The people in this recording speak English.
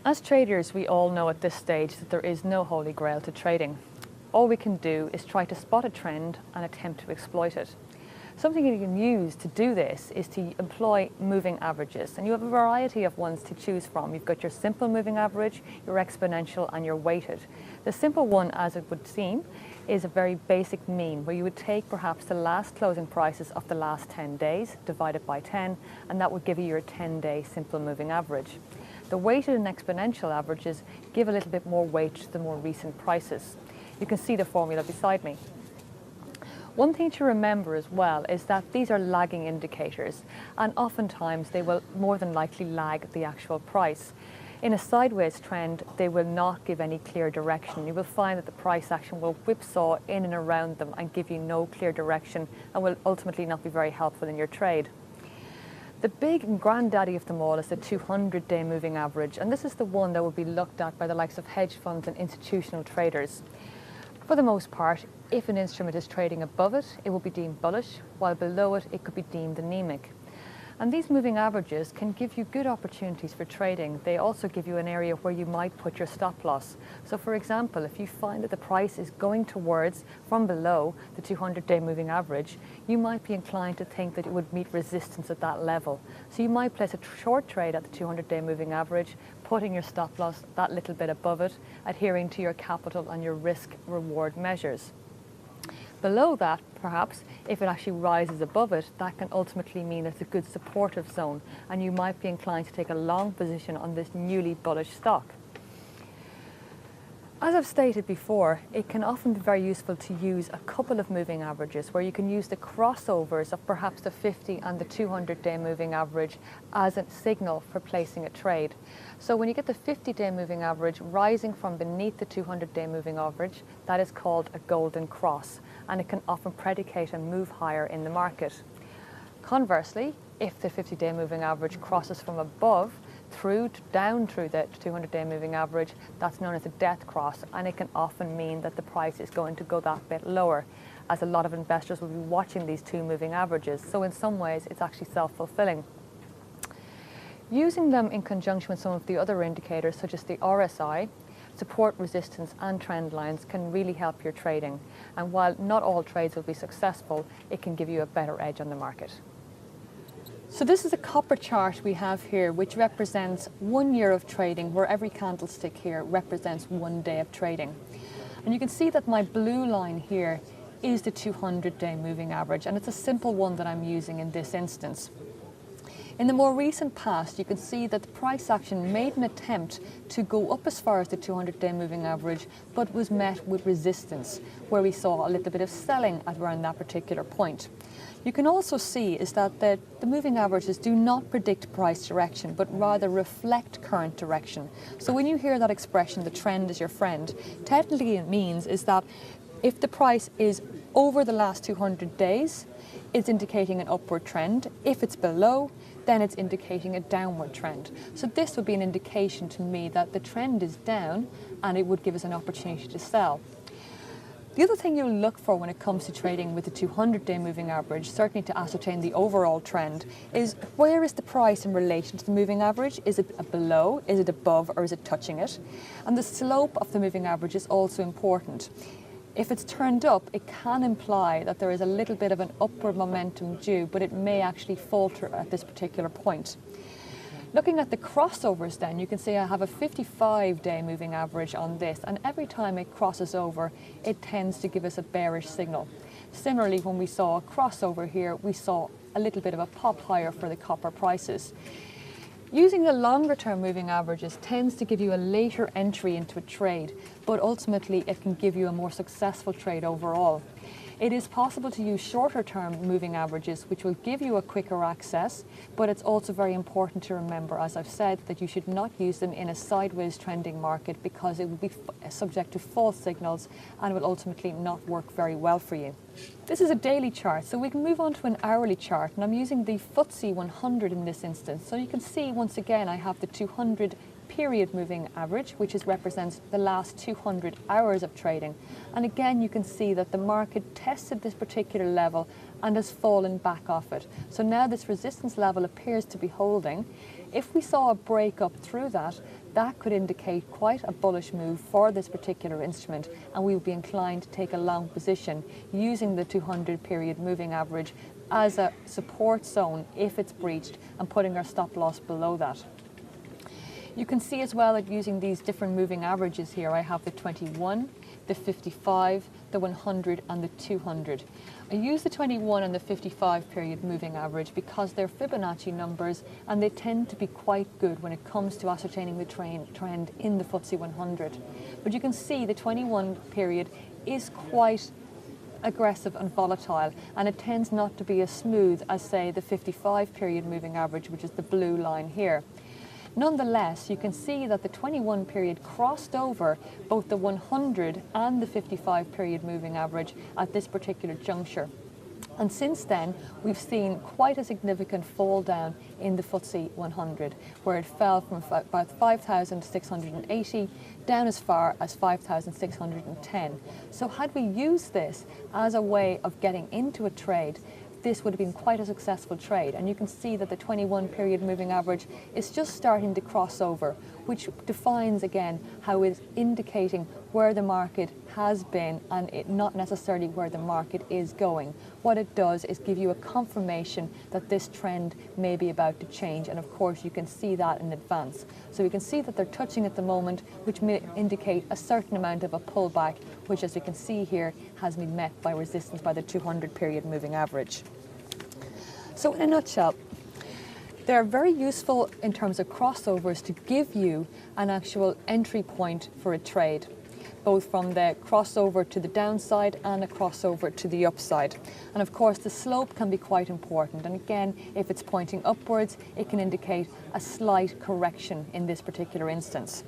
As traders, we all know at this stage that there is no holy grail to trading. All we can do is try to spot a trend and attempt to exploit it. Something you can use to do this is to employ moving averages, and you have a variety of ones to choose from. You've got your simple moving average, your exponential, and your weighted. The simple one, as it would seem, is a very basic mean where you would take perhaps the last closing prices of the last 10 days, divide it by 10, and that would give you your 10-day simple moving average. The weighted and exponential averages give a little bit more weight to the more recent prices. You can see the formula beside me. One thing to remember as well is that these are lagging indicators, and oftentimes they will more than likely lag the actual price. In a sideways trend, they will not give any clear direction. You will find that the price action will whipsaw in and around them and give you no clear direction and will ultimately not be very helpful in your trade. The big and granddaddy of them all is the 200-day moving average, and this is the one that will be looked at by the likes of hedge funds and institutional traders. For the most part, if an instrument is trading above it, it will be deemed bullish, while below it, it could be deemed anemic. And these moving averages can give you good opportunities for trading. They also give you an area where you might put your stop loss. So for example, if you find that the price is going towards, from below, the 200-day moving average, you might be inclined to think that it would meet resistance at that level. So you might place a short trade at the 200-day moving average, putting your stop loss that little bit above it, adhering to your capital and your risk-reward measures. Below that, perhaps, if it actually rises above it, that can ultimately mean it's a good supportive zone, and you might be inclined to take a long position on this newly bullish stock. As I've stated before, it can often be very useful to use a couple of moving averages where you can use the crossovers of perhaps the 50 and the 200-day moving average as a signal for placing a trade. So when you get the 50-day moving average rising from beneath the 200-day moving average, that is called a golden cross, and it can often predicate a move higher in the market. Conversely, if the 50-day moving average crosses from above down through the 200-day moving average, that's known as a death cross, and it can often mean that the price is going to go that bit lower, as a lot of investors will be watching these two moving averages. So in some ways, it's actually self-fulfilling. Using them in conjunction with some of the other indicators, such as the RSI, support, resistance, and trend lines, can really help your trading. And while not all trades will be successful, it can give you a better edge on the market. So this is a copper chart we have here, which represents 1 year of trading, where every candlestick here represents 1 day of trading. And you can see that my blue line here is the 200-day moving average, and it's a simple one that I'm using in this instance. In the more recent past, you can see that the price action made an attempt to go up as far as the 200-day moving average, but was met with resistance, where we saw a little bit of selling at around that particular point. You can also see is that the moving averages do not predict price direction, but rather reflect current direction. So when you hear that expression, the trend is your friend, technically it means is that if the price is over the last 200 days, it's indicating an upward trend. If it's below, then it's indicating a downward trend. So this would be an indication to me that the trend is down, and it would give us an opportunity to sell. The other thing you'll look for when it comes to trading with the 200-day moving average, certainly to ascertain the overall trend, is where is the price in relation to the moving average? Is it below, is it above, or is it touching it? And the slope of the moving average is also important. If it's turned up, it can imply that there is a little bit of an upward momentum due, but it may actually falter at this particular point. Looking at the crossovers then, you can see I have a 55-day moving average on this, and every time it crosses over, it tends to give us a bearish signal. Similarly, when we saw a crossover here, we saw a little bit of a pop higher for the copper prices. Using the longer term moving averages tends to give you a later entry into a trade, but ultimately it can give you a more successful trade overall. It is possible to use shorter term moving averages, which will give you a quicker access, but it's also very important to remember, as I've said, that you should not use them in a sideways trending market, because it will be subject to false signals and will ultimately not work very well for you. This is a daily chart, so we can move on to an hourly chart, and I'm using the FTSE 100 in this instance. So you can see once again I have the 200 period moving average, which represents the last 200 hours of trading. And again, you can see that the market tested this particular level and has fallen back off it. So now this resistance level appears to be holding. If we saw a break up through that, that could indicate quite a bullish move for this particular instrument, and we would be inclined to take a long position using the 200 period moving average as a support zone if it's breached, and putting our stop loss below that. You can see as well that using these different moving averages here, I have the 21, the 55, the 100 and the 200. I use the 21 and the 55 period moving average because they're Fibonacci numbers and they tend to be quite good when it comes to ascertaining the trend in the FTSE 100. But you can see the 21 period is quite aggressive and volatile, and it tends not to be as smooth as, say, the 55 period moving average, which is the blue line here. Nonetheless, you can see that the 21 period crossed over both the 100 and the 55 period moving average at this particular juncture. And since then, we've seen quite a significant fall down in the FTSE 100, where it fell from about 5,680 down as far as 5,610. So had we used this as a way of getting into a trade, this would have been quite a successful trade. And you can see that the 21 period moving average is just starting to cross over, which defines again how it's indicating where the market has been and not necessarily where the market is going. What it does is give you a confirmation that this trend may be about to change, and of course you can see that in advance. So we can see that they're touching at the moment, which may indicate a certain amount of a pullback, which, as you can see here, has been met by resistance by the 200 period moving average. So in a nutshell, they're very useful in terms of crossovers to give you an actual entry point for a trade, both from the crossover to the downside and a crossover to the upside. And of course, the slope can be quite important. And again, if it's pointing upwards, it can indicate a slight correction in this particular instance.